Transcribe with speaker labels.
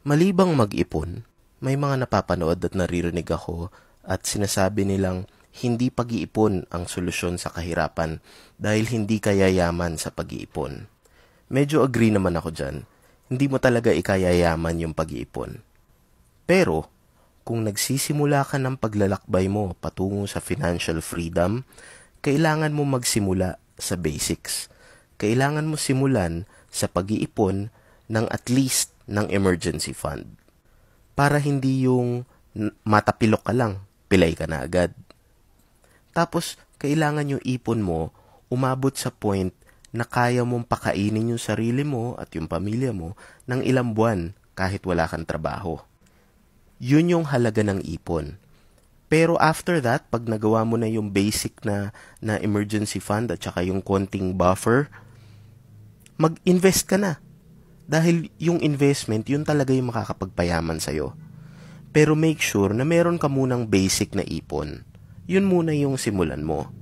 Speaker 1: Malibang mag-ipon, may mga napapanood at naririnig ako at sinasabi nilang hindi pag-iipon ang solusyon sa kahirapan dahil hindi kaya yaman sa pag-iipon. Medyo agree naman ako dyan. Hindi mo talaga ikayayaman yung pag-iipon. Pero, kung nagsisimula ka ng paglalakbay mo patungo sa financial freedom, kailangan mo magsimula sa basics. Kailangan mo simulan sa pag-iipon ng at least ng emergency fund. Para hindi yung matapilok ka lang, pilay ka na agad. Tapos, kailangan yung ipon mo umabot sa point na kaya mong pakainin yung sarili mo at yung pamilya mo ng ilang buwan kahit wala kang trabaho. Yun yung halaga ng ipon. Pero after that, pag nagawa mo na yung basic na emergency fund at saka yung konting buffer, mag-invest ka na. Dahil yung investment, yun talaga yung makakapagpayaman sa'yo. Pero make sure na meron ka munang basic na ipon. Yun muna yung simulan mo.